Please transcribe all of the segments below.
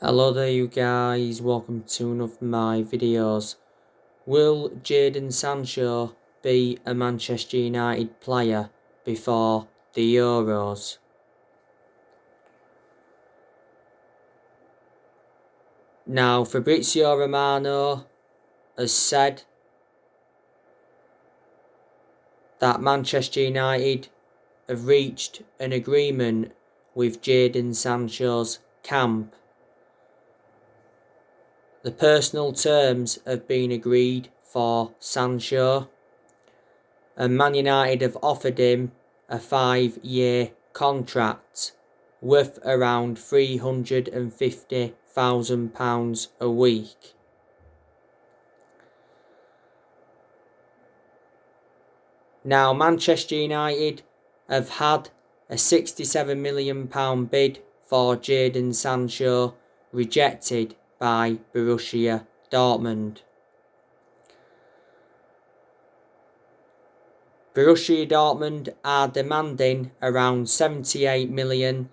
Hello there you guys, welcome to one of my videos. Will Jadon Sancho be a Manchester United player before the Euros? Now Fabrizio Romano has said that Manchester United have reached an agreement with Jadon Sancho's camp. The personal terms have been agreed for Sancho, and Man United have offered him a 5-year contract worth around £350,000 a week. Now, Manchester United have had a £67 million bid for Jadon Sancho rejected by Borussia Dortmund. Borussia Dortmund are demanding around 78 million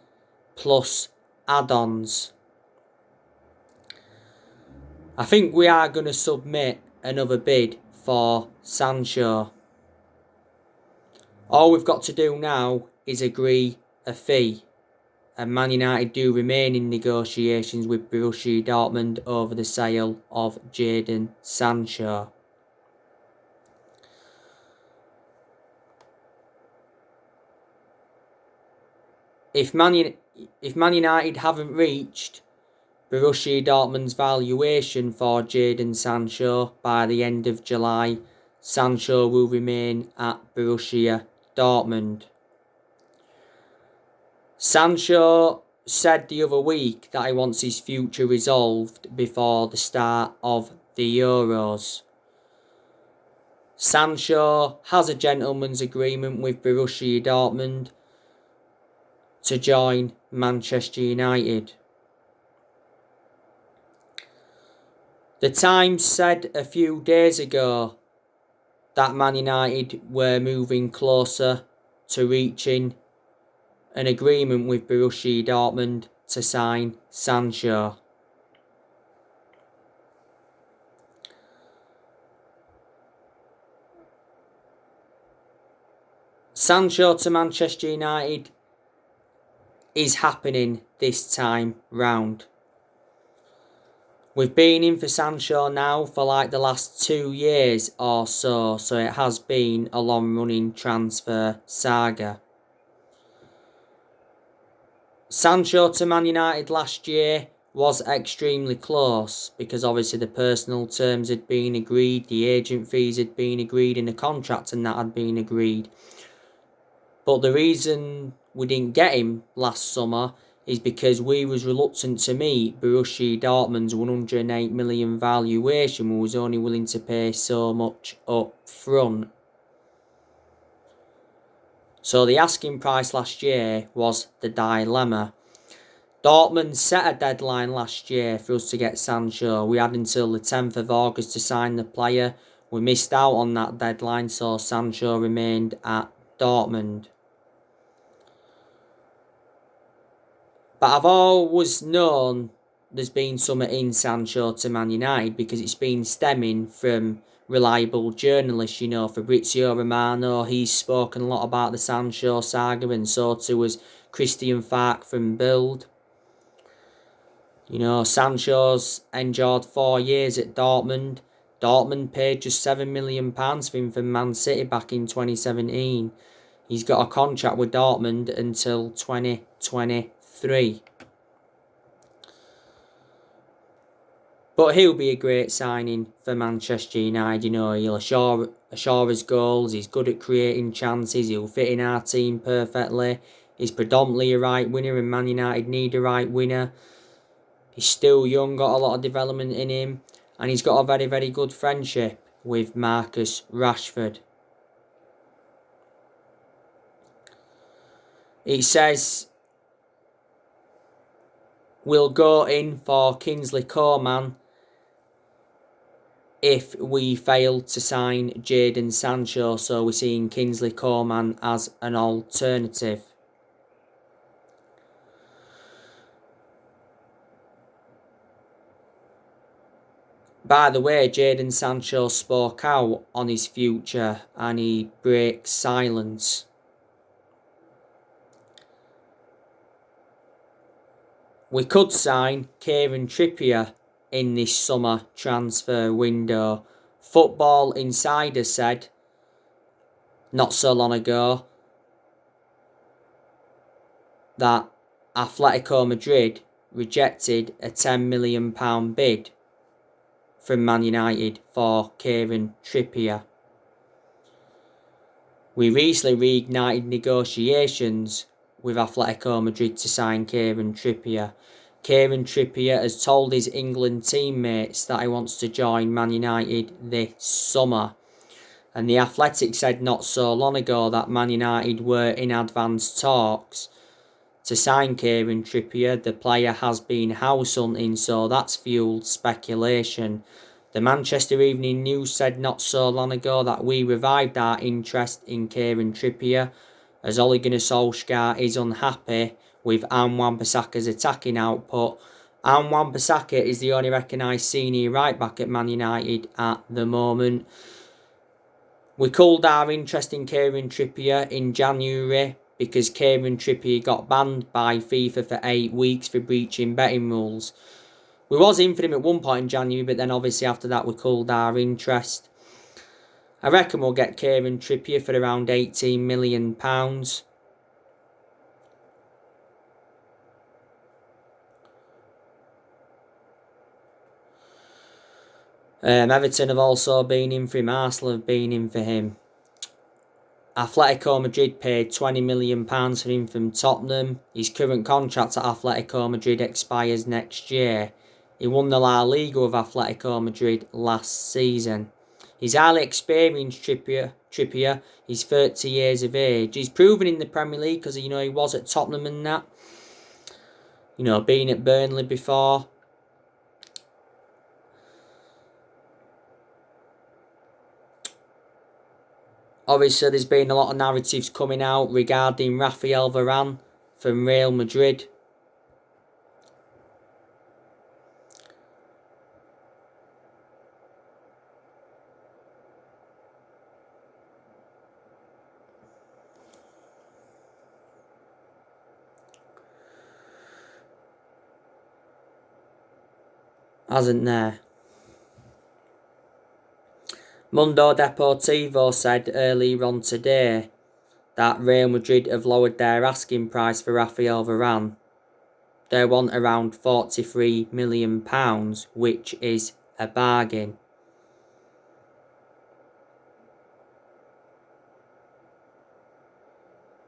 plus add-ons. I think we are going to submit another bid for Sancho. All we've got to do now is agree a fee, and Man United do remain in negotiations with Borussia Dortmund over the sale of Jadon Sancho. If Man United haven't reached Borussia Dortmund's valuation for Jadon Sancho by the end of July, Sancho will remain at Borussia Dortmund. Sancho said the other week that he wants his future resolved before the start of the Euros. Sancho has a gentleman's agreement with Borussia Dortmund to join Manchester United. The Times said a few days ago that Man United were moving closer to reaching an agreement with Borussia Dortmund to sign Sancho. Sancho to Manchester United is happening this time round. We've been in for Sancho now for like the last 2 years or so it has been a long-running transfer saga. Sancho to Man United last year was extremely close because obviously the personal terms had been agreed, the agent fees had been agreed, and the contract and that had been agreed. But the reason we didn't get him last summer is because we was reluctant to meet Borussia Dortmund's 108 million valuation. We was only willing to pay so much up front. So the asking price last year was the dilemma. Dortmund set a deadline last year for us to get Sancho. We had until the 10th of August to sign the player. We missed out on that deadline, so Sancho remained at Dortmund. But I've always known there's been something in Sancho to Man United because it's been stemming from reliable journalists. Fabrizio Romano, he's spoken a lot about the Sancho saga, and so too has Christian Falk from Bild. Sancho's endured 4 years at Dortmund. Dortmund paid just £7 million for him from Man City back in 2017. He's got a contract with Dortmund until 2023. But he'll be a great signing for Manchester United. He'll assure us goals. He's good at creating chances. He'll fit in our team perfectly. He's predominantly a right winger, and Man United need a right winger. He's still young, got a lot of development in him, and he's got a very, very good friendship with Marcus Rashford. It says we'll go in for Kingsley Coman if we fail to sign Jadon Sancho, so we're seeing Kingsley Coman as an alternative. By the way, Jadon Sancho spoke out on his future and he breaks silence. We could sign Kieran Trippier in this summer transfer window. Football Insider said not so long ago that Atletico Madrid rejected a £10 million bid from Man United for Kieran Trippier. We recently reignited negotiations with Atletico Madrid to sign Kieran Trippier. Kieran Trippier has told his England teammates that he wants to join Man United this summer. And the Athletic said not so long ago that Man United were in advanced talks to sign Kieran Trippier. The player has been house hunting, so that's fueled speculation. The Manchester Evening News said not so long ago that we revived our interest in Kieran Trippier as Ole Gunnar Solskjaer is unhappy with Wan-Bissaka's attacking output. Wan-Bissaka is the only recognised senior right back at Man United at the moment. We cooled our interest in Kieran Trippier in January because Kieran Trippier got banned by FIFA for 8 weeks for breaching betting rules. We was in for him at one point in January, but then obviously after that we cooled our interest. I reckon we'll get Kieran Trippier for around £18 million. Everton have also been in for him. Arsenal have been in for him. Atletico Madrid paid £20 million for him from Tottenham. His current contract at Atletico Madrid expires next year. He won the La Liga with Atletico Madrid last season. He's highly experienced Trippier. He's 30 years of age. He's proven in the Premier League because he was at Tottenham and that. Being at Burnley before. Obviously, there's been a lot of narratives coming out regarding Rafael Varane from Real Madrid. Hasn't there? Mundo Deportivo said earlier on today that Real Madrid have lowered their asking price for Rafael Varane. They want around £43 million, which is a bargain.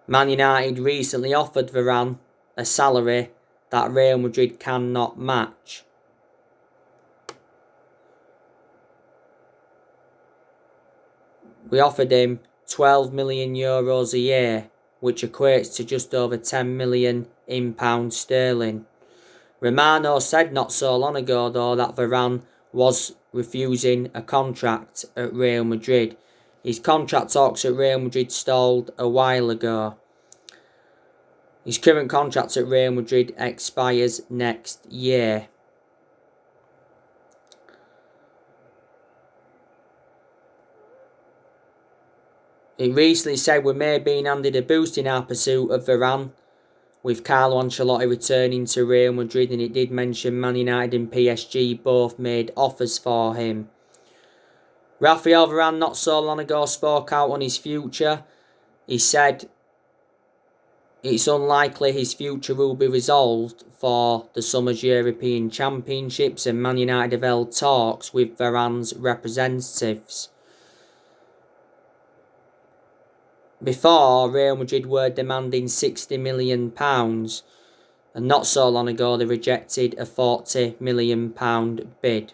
Man United recently offered Varane a salary that Real Madrid cannot match. We offered him €12 million a year, which equates to just over 10 million in pounds sterling. Romano said not so long ago though that Varane was refusing a contract at Real Madrid. His contract talks at Real Madrid stalled a while ago. His current contract at Real Madrid expires next year. He recently said we may have been handed a boost in our pursuit of Varane, with Carlo Ancelotti returning to Real Madrid, and it did mention Man United and PSG both made offers for him. Rafael Varane not so long ago spoke out on his future. He said it's unlikely his future will be resolved for the summer's European Championships, and Man United have held talks with Varane's representatives. Before, Real Madrid were demanding £60 million, and not so long ago they rejected a £40 million bid.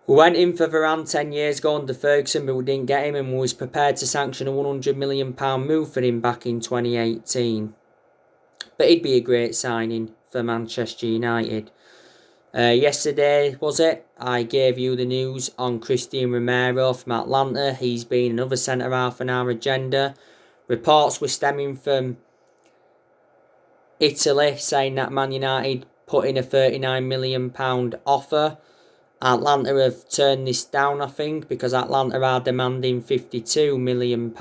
We went in for Varane 10 years ago under Ferguson, but we didn't get him, and we was prepared to sanction a £100 million move for him back in 2018. But he'd be a great signing for Manchester United. Yesterday, was it? I gave you the news on Christian Romero from Atlanta. He's been another centre-half on our agenda. Reports were stemming from Italy saying that Man United put in a £39 million offer. Atlanta have turned this down, I think, because Atlanta are demanding £52 million.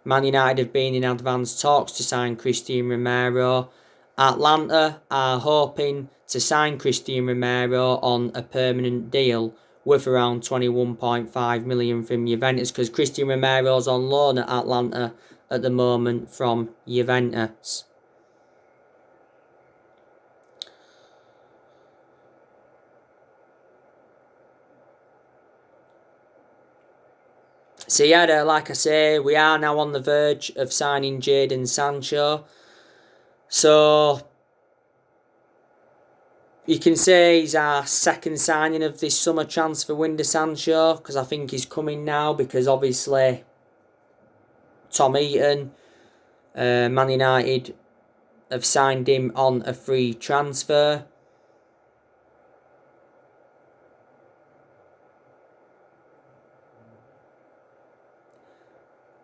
Man United have been in advanced talks to sign Christian Romero. Atlanta are hoping to sign Christian Romero on a permanent deal worth around 21.5 million from Juventus, because Christian Romero's on loan at Atlanta at the moment from Juventus. So yeah, like I say, we are now on the verge of signing Jadon Sancho. So you can say he's our second signing of this summer transfer window, Sancho, because I think he's coming now, because obviously Tom Heaton, Man United have signed him on a free transfer.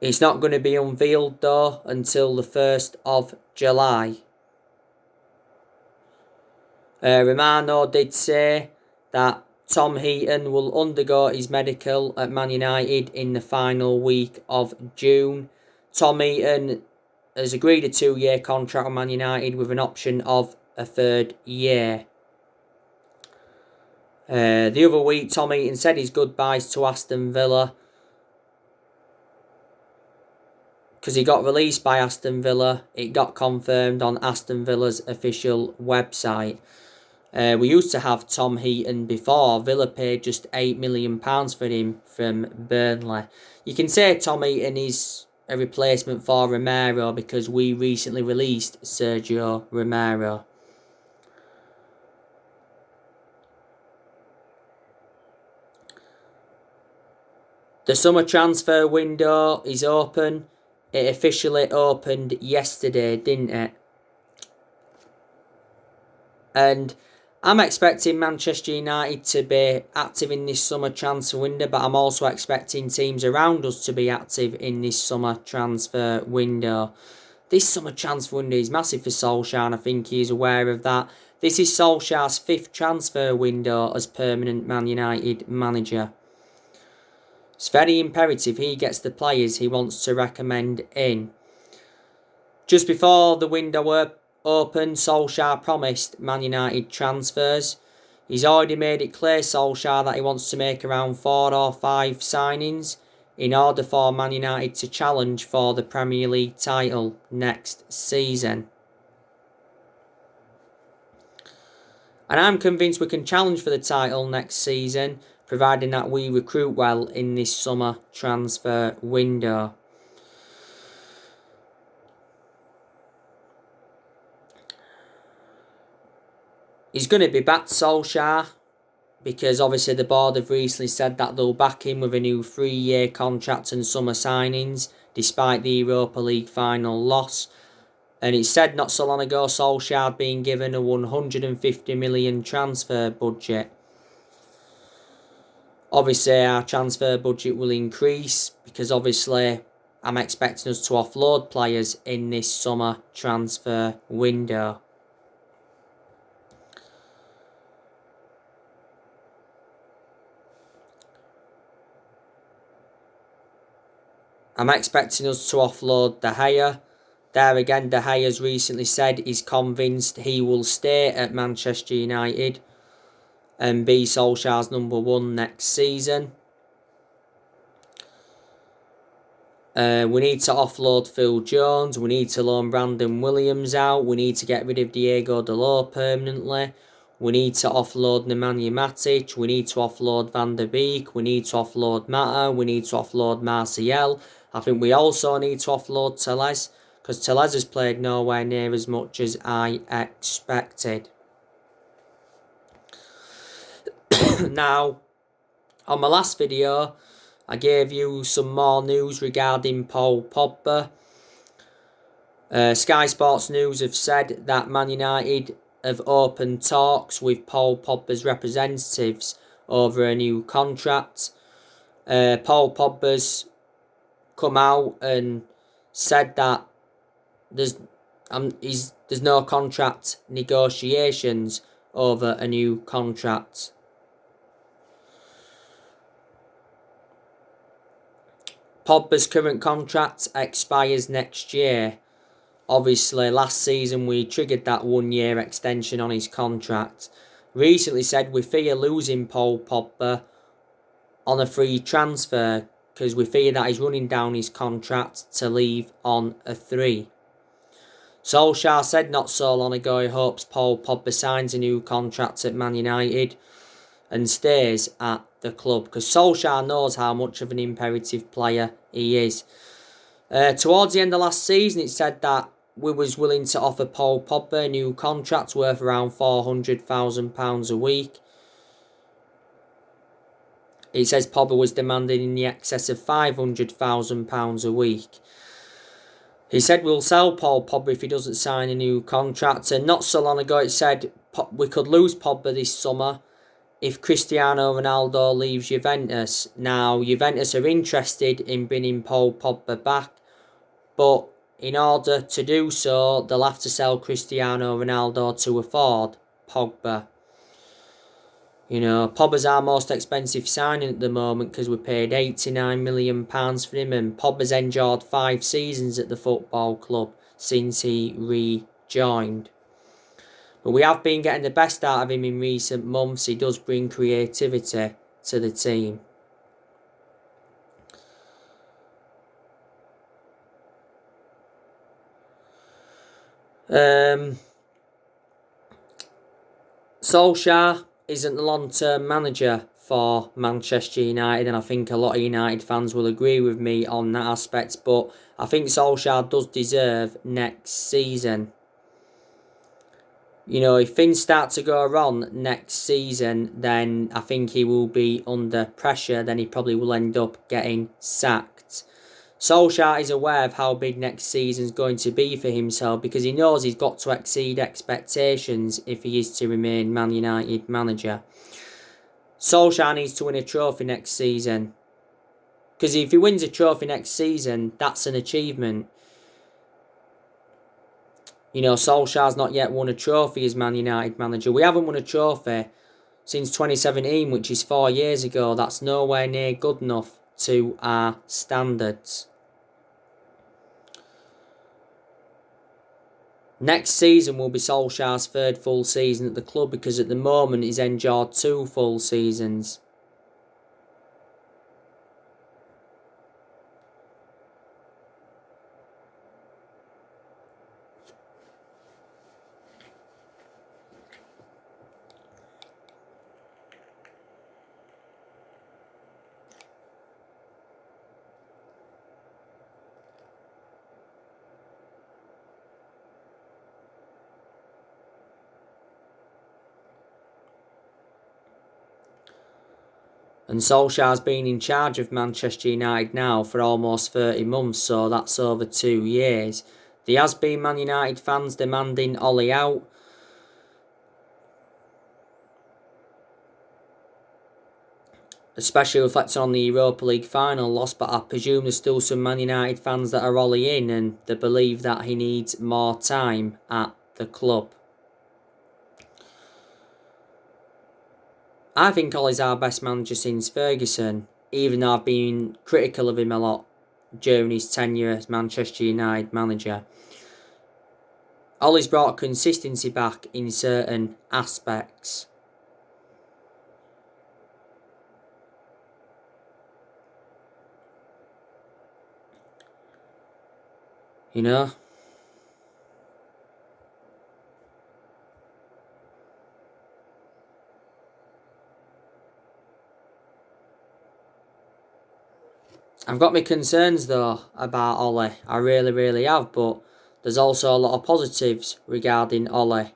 It's not going to be unveiled though until the 1st of July. Romano did say that Tom Heaton will undergo his medical at Man United in the final week of June. Tom Heaton has agreed a 2-year contract with Man United with an option of a 3rd year. The other week, Tom Heaton said his goodbyes to Aston Villa because he got released by Aston Villa. It got confirmed on Aston Villa's official website. We used to have Tom Heaton before. Villa paid just £8 million for him from Burnley. You can say Tom Heaton is a replacement for Romero because we recently released Sergio Romero. The summer transfer window is open. It officially opened yesterday, didn't it? And I'm expecting Manchester United to be active in this summer transfer window, but I'm also expecting teams around us to be active in this summer transfer window. This summer transfer window is massive for Solskjaer, and I think he's aware of that. This is Solskjaer's 5th transfer window as permanent Man United manager. It's very imperative he gets the players he wants to recommend in. Just before the window opened, Solskjaer promised Man United transfers. He's already made it clear, Solskjaer, that he wants to make around 4 or 5 signings in order for Man United to challenge for the Premier League title next season. And I'm convinced we can challenge for the title next season, providing that we recruit well in this summer transfer window. He's going to be back, Solskjaer, because obviously the board have recently said that they'll back him with a new 3-year contract and summer signings, despite the Europa League final loss. And it said not so long ago Solskjaer had been given a 150 million transfer budget. Obviously our transfer budget will increase because obviously I'm expecting us to offload players in this summer transfer window. I'm expecting us to offload De Gea. There again, De Gea has recently said he's convinced he will stay at Manchester United and be Solskjaer's number 1 next season. We need to offload Phil Jones. We need to loan Brandon Williams out. We need to get rid of Diego Dalot permanently. We need to offload Nemanja Matic. We need to offload Van der Beek. We need to offload Mata. We need to offload Martial. I think we also need to offload Telles, because Telles has played nowhere near as much as I expected. Now, on my last video, I gave you some more news regarding Paul Pogba. Sky Sports News have said that Man United have opened talks with Paul Pogba's representatives over a new contract. Paul Pogba's come out and said that there's no contract negotiations over a new contract. Pogba's current contract expires next year. Obviously, last season we triggered that 1 year extension on his contract. Recently said we fear losing Paul Pogba on a free transfer because we fear that he's running down his contract to leave on a 3. Solskjaer said not so long ago he hopes Paul Pogba signs a new contract at Man United and stays at the club because Solskjaer knows how much of an imperative player he is. Towards the end of last season, it said that we was willing to offer Paul Pogba a new contract worth around £400,000 a week. It says Pogba was demanding in the excess of £500,000 a week. He said we'll sell Paul Pogba if he doesn't sign a new contract. And not so long ago it said we could lose Pogba this summer if Cristiano Ronaldo leaves Juventus. Now, Juventus are interested in bringing Paul Pogba back, but in order to do so, they'll have to sell Cristiano Ronaldo to afford Pogba. You know, Pogba's our most expensive signing at the moment because we paid £89 million for him, and Pogba's endured 5 seasons at the football club since he rejoined. But we have been getting the best out of him in recent months. He does bring creativity to the team. Solskjaer isn't the long-term manager for Manchester United, and I think a lot of United fans will agree with me on that aspect, but I think Solskjaer does deserve next season. You know, if things start to go wrong next season, then I think he will be under pressure, then he probably will end up getting sacked. Solskjaer is aware of how big next season's going to be for himself because he knows he's got to exceed expectations if he is to remain Man United manager. Solskjaer needs to win a trophy next season. Because if he wins a trophy next season, that's an achievement. You know, Solskjaer's not yet won a trophy as Man United manager. We haven't won a trophy since 2017, which is 4 years ago. That's nowhere near good enough to our standards. Next season will be Solskjaer's 3rd full season at the club because at the moment he's endured 2 full seasons. And Solskjaer's been in charge of Manchester United now for almost 30 months, so that's over 2 years. There has been Man United fans demanding Ollie out. Especially reflecting on the Europa League final loss, but I presume there's still some Man United fans that are Ollie in and they believe that he needs more time at the club. I think Ollie's our best manager since Ferguson, even though I've been critical of him a lot during his tenure as Manchester United manager. Ollie's brought consistency back in certain aspects. You know? I've got my concerns though about Ollie. I really have, but there's also a lot of positives regarding Ollie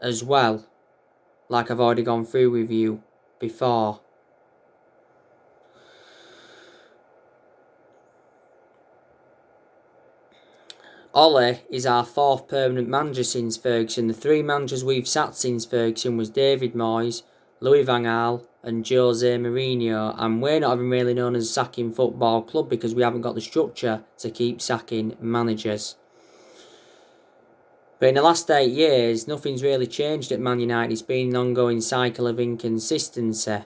as well, like I've already gone through with you before. Ollie is our 4th permanent manager since Ferguson. The 3 managers we've sacked since Ferguson was David Moyes, Louis van Gaal and Jose Mourinho, and we're not even really known as a sacking football club because we haven't got the structure to keep sacking managers. But in the last 8 years, nothing's really changed at Man United. It's been an ongoing cycle of inconsistency.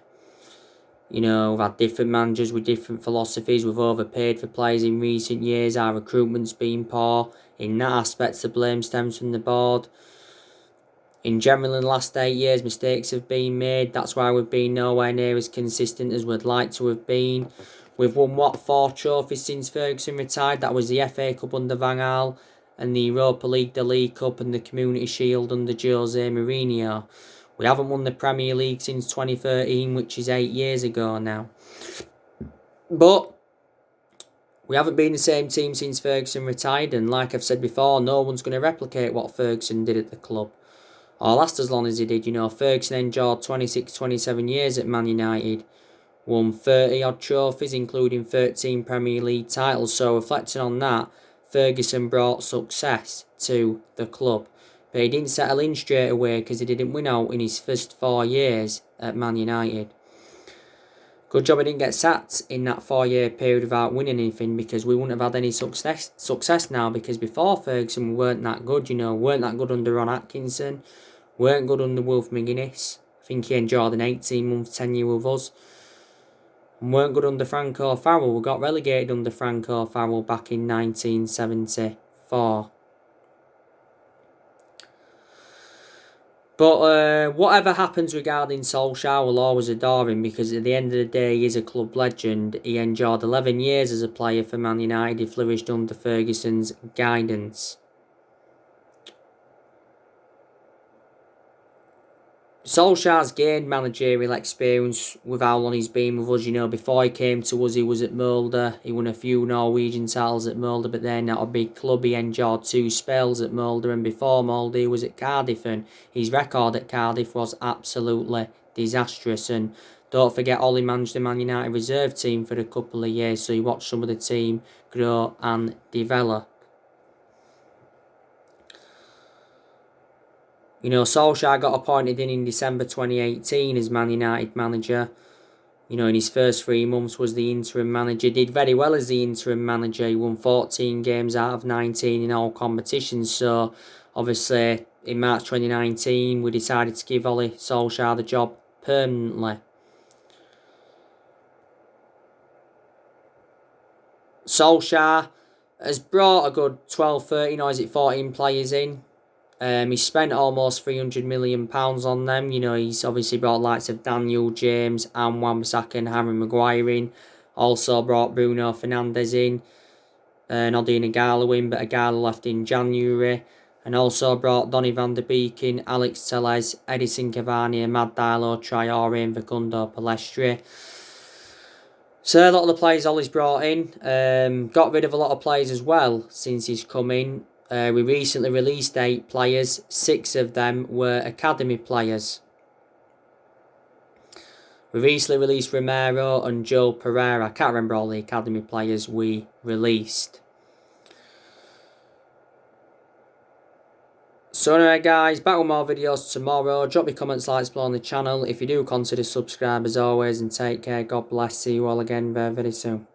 You know, we've had different managers with different philosophies. We've overpaid for players in recent years. Our recruitment's been poor. In that aspect, the blame stems from the board. In general, in the last 8 years, mistakes have been made. That's why we've been nowhere near as consistent as we'd like to have been. We've won, 4 trophies since Ferguson retired? That was the FA Cup under Van Gaal, and the Europa League, the League Cup, and the Community Shield under Jose Mourinho. We haven't won the Premier League since 2013, which is 8 years ago now. But we haven't been the same team since Ferguson retired, and like I've said before, no one's going to replicate what Ferguson did at the club, or last as long as he did. You know, Ferguson endured 26, 27 years at Man United, won 30 odd trophies, including 13 Premier League titles. So reflecting on that, Ferguson brought success to the club. But he didn't settle in straight away because he didn't win out in his first 4 years at Man United. Good job he didn't get sacked in that 4-year period without winning anything, because we wouldn't have had any success now, because before Ferguson we weren't that good, you know, weren't that good under Ron Atkinson, weren't good under Wolf McGuinness. I think he enjoyed an 18-month tenure with us. And weren't good under Franco Farrell. We got relegated under Franco Farrell back in 1974. But whatever happens regarding Solskjaer, we'll always adore him, because at the end of the day, he is a club legend. He endured 11 years as a player for Man United. He flourished under Ferguson's guidance. Solskjaer's gained managerial experience with how long he's been with us. You know, before he came to us, he was at Molde. He won a few Norwegian titles at Molde, but then at a big club, he endured 2 spells at Molde, and before Molde, he was at Cardiff, and his record at Cardiff was absolutely disastrous. And don't forget, Ollie managed the Man United reserve team for a couple of years, so he watched some of the team grow and develop. You know, Solskjaer got appointed in December 2018 as Man United manager. You know, in his first 3 months was the interim manager. Did very well as the interim manager. He won 14 games out of 19 in all competitions. So, obviously, in March 2019, we decided to give Ollie Solskjaer the job permanently. Solskjaer has brought a good 12, 13, or is it 14 players in. He spent almost £300 million on them. You know, he's obviously brought likes of Daniel James and Wan-Bissaka and Harry Maguire in. Also brought Bruno Fernandes in. Noddy Nagalo in, but Agalo left in January. And also brought Donny van der Beek in, Alex Telles, Edison Cavani, Amad Diallo, Traore and Facundo Palestri. So a lot of the players Ollie's brought in. Got rid of a lot of players as well since he's come in. We recently released 8 players. 6 of them were academy players. We recently released Romero and Joe Pereira. I can't remember all the academy players we released. So anyway guys, back with more videos tomorrow. Drop your comments, likes below on the channel. If you do, consider subscribe as always, and take care. God bless. See you all again very, very soon.